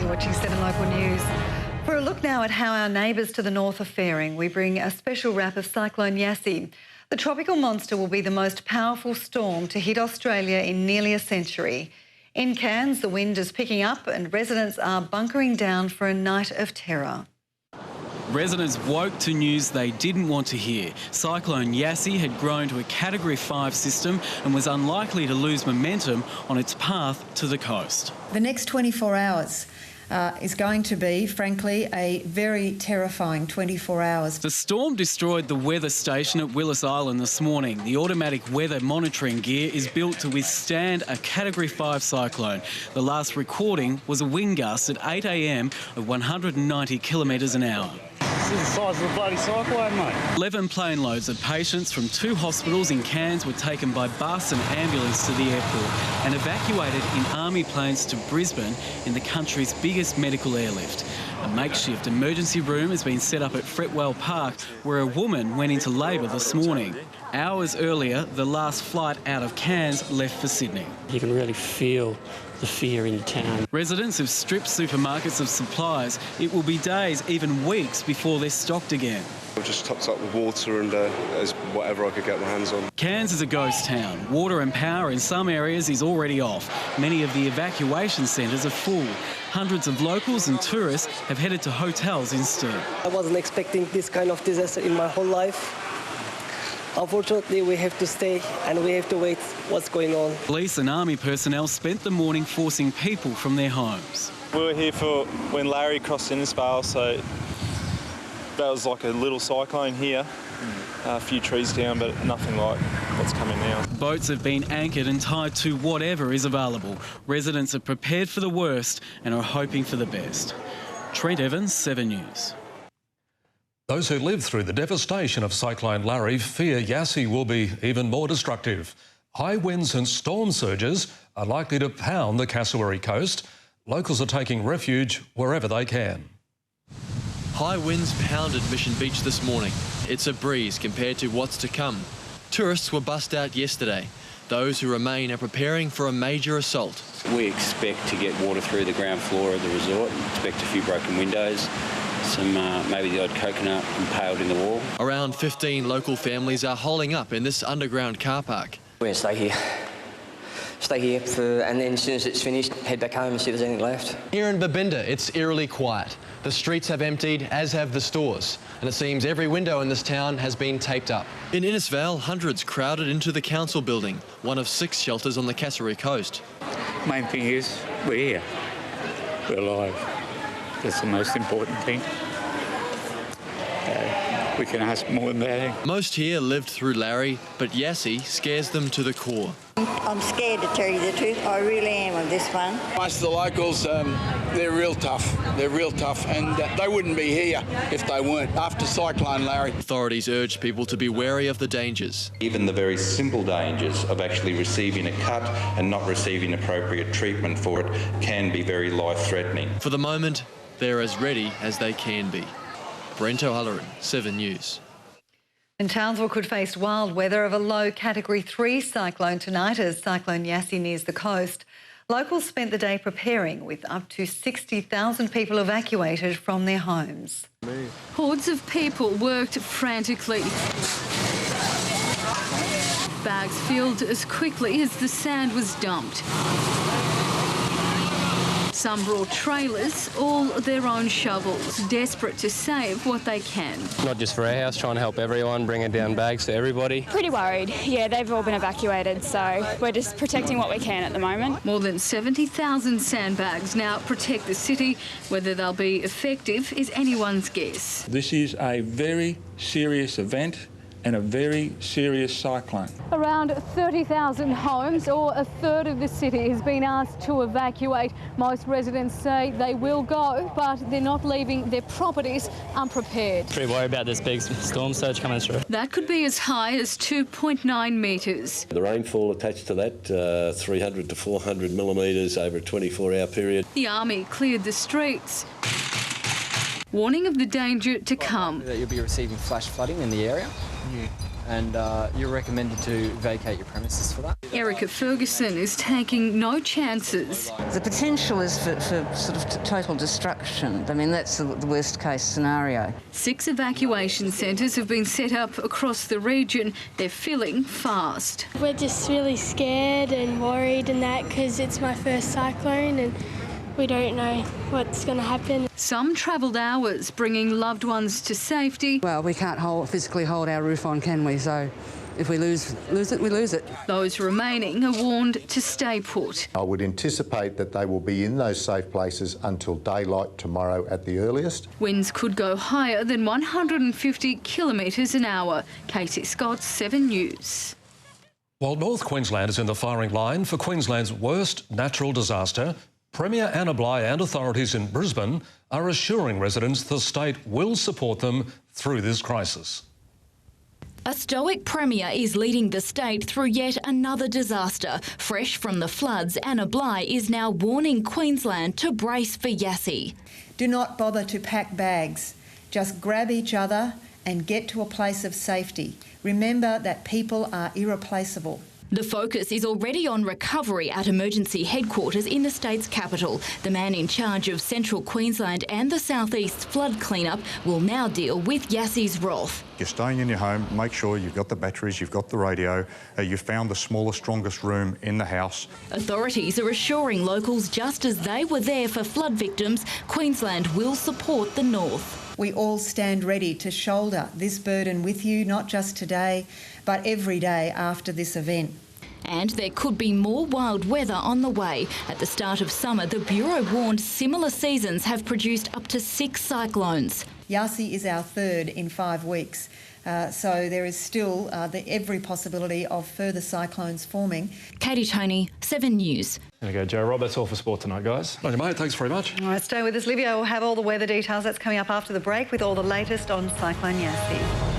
You're watching 7 Local News. For a look now at how our neighbours to the north are faring, we bring a special wrap of Cyclone Yasi. The tropical monster will be the most powerful storm to hit Australia in nearly a century. In Cairns, the wind is picking up and residents are bunkering down for a night of terror. Residents woke to news they didn't want to hear. Cyclone Yasi had grown to a Category 5 system and was unlikely to lose momentum on its path to the coast. The next 24 hours is going to be, frankly, a very terrifying 24 hours. The storm destroyed the weather station at Willis Island this morning. The automatic weather monitoring gear is built to withstand a Category 5 cyclone. The last recording was a wind gust at 8 a.m. of 190 kilometres an hour. This is the size of a bloody cyclone, mate. 11 plane loads of patients from 2 hospitals in Cairns were taken by bus and ambulance to the airport and evacuated in army planes to Brisbane in the country's biggest medical airlift. A makeshift emergency room has been set up at Fretwell Park, where a woman went into labour this morning. Hours earlier, the last flight out of Cairns left for Sydney. You can really feel the fear in town. Residents have stripped supermarkets of supplies. It will be days, even weeks, before they're stocked again. I just topped up with water and whatever I could get my hands on. Cairns is a ghost town. Water and power in some areas is already off. Many of the evacuation centres are full. Hundreds of locals and tourists have headed to hotels instead. I wasn't expecting this kind of disaster in my whole life. Unfortunately, we have to stay and we have to wait what's going on. Police and army personnel spent the morning forcing people from their homes. We were here for when Larry crossed Innisfail, so that was like a little cyclone here. A few trees down, but nothing like what's coming now. Boats have been anchored and tied to whatever is available. Residents are prepared for the worst and are hoping for the best. Trent Evans, 7 News. Those who lived through the devastation of Cyclone Larry fear Yasi will be even more destructive. High winds and storm surges are likely to pound the Cassowary coast. Locals are taking refuge wherever they can. High winds pounded Mission Beach this morning. It's a breeze compared to what's to come. Tourists were bussed out yesterday. Those who remain are preparing for a major assault. We expect to get water through the ground floor of the resort. Expect a few broken windows. Maybe the odd coconut impaled in the wall. Around 15 local families are holing up in this underground car park. We're going to stay here. Stay here and then as soon as it's finished, head back home and see if there's anything left. Here in Babinda, it's eerily quiet. The streets have emptied, as have the stores, and it seems every window in this town has been taped up. In Innisfail, hundreds crowded into the council building, one of 6 shelters on the Cassowary coast. Main thing is we're here. We're alive. That's the most important thing. We can ask more than that. Most here lived through Larry, but Yasi scares them to the core. I'm scared, to tell you the truth. I really am of this one. Most of the locals, they're real tough. They're real tough, and they wouldn't be here if they weren't after Cyclone Larry. Authorities urge people to be wary of the dangers. Even the very simple dangers of actually receiving a cut and not receiving appropriate treatment for it can be very life-threatening. For the moment, they're as ready as they can be. Brent O'Halloran, 7 News. And Townsville could face wild weather of a low Category 3 cyclone tonight as Cyclone Yasi nears the coast. Locals spent the day preparing, with up to 60,000 people evacuated from their homes. Hordes of people worked frantically. Bags filled as quickly as the sand was dumped. Some brought trailers, all their own shovels, desperate to save what they can. Not just for our house, trying to help everyone, bringing down bags to everybody. Pretty worried. Yeah, they've all been evacuated, so we're just protecting what we can at the moment. More than 70,000 sandbags now protect the city. Whether they'll be effective is anyone's guess. This is a very serious event and a very serious cyclone. Around 30,000 homes, or a third of the city, has been asked to evacuate. Most residents say they will go, but they're not leaving their properties unprepared. Pretty worried about this big storm surge coming through. That could be as high as 2.9 metres. The rainfall attached to that, 300 to 400 millimetres over a 24-hour period. The Army cleared the streets, warning of the danger to come. That you'll be receiving flash flooding in the area. and you're recommended to vacate your premises for that. Erica Ferguson is taking no chances. The potential is for sort of total destruction. I mean, that's the worst case scenario. 6 evacuation centres have been set up across the region. They're filling fast. We're just really scared and worried and that because it's my first cyclone and we don't know what's going to happen. Some travelled hours, bringing loved ones to safety. Well, we can't physically hold our roof on, can we? So if we lose it, we lose it. Those remaining are warned to stay put. I would anticipate that they will be in those safe places until daylight tomorrow at the earliest. Winds could go higher than 150 kilometres an hour. Katie Scott, 7 News. While North Queensland is in the firing line for Queensland's worst natural disaster, Premier Anna Bligh and authorities in Brisbane are assuring residents the state will support them through this crisis. A stoic Premier is leading the state through yet another disaster. Fresh from the floods, Anna Bligh is now warning Queensland to brace for Yasi. Do not bother to pack bags. Just grab each other and get to a place of safety. Remember that people are irreplaceable. The focus is already on recovery at emergency headquarters in the state's capital. The man in charge of central Queensland and the southeast flood cleanup will now deal with Yasi's wrath. You're staying in your home, make sure you've got the batteries, you've got the radio, you've found the smallest, strongest room in the house. Authorities are assuring locals just as they were there for flood victims, Queensland will support the north. We all stand ready to shoulder this burden with you, not just today, but every day after this event. And there could be more wild weather on the way. At the start of summer, the Bureau warned similar seasons have produced up to 6 cyclones. Yasi is our 3rd in 5 weeks. So there is still every possibility of further cyclones forming. Katie Toney, 7 News. There we go, Joe Rob. That's all for sport tonight, guys. Pleasure, mate. Thanks very much. All right, stay with us. Livio will have all the weather details. That's coming up after the break with all the latest on Cyclone Yasi.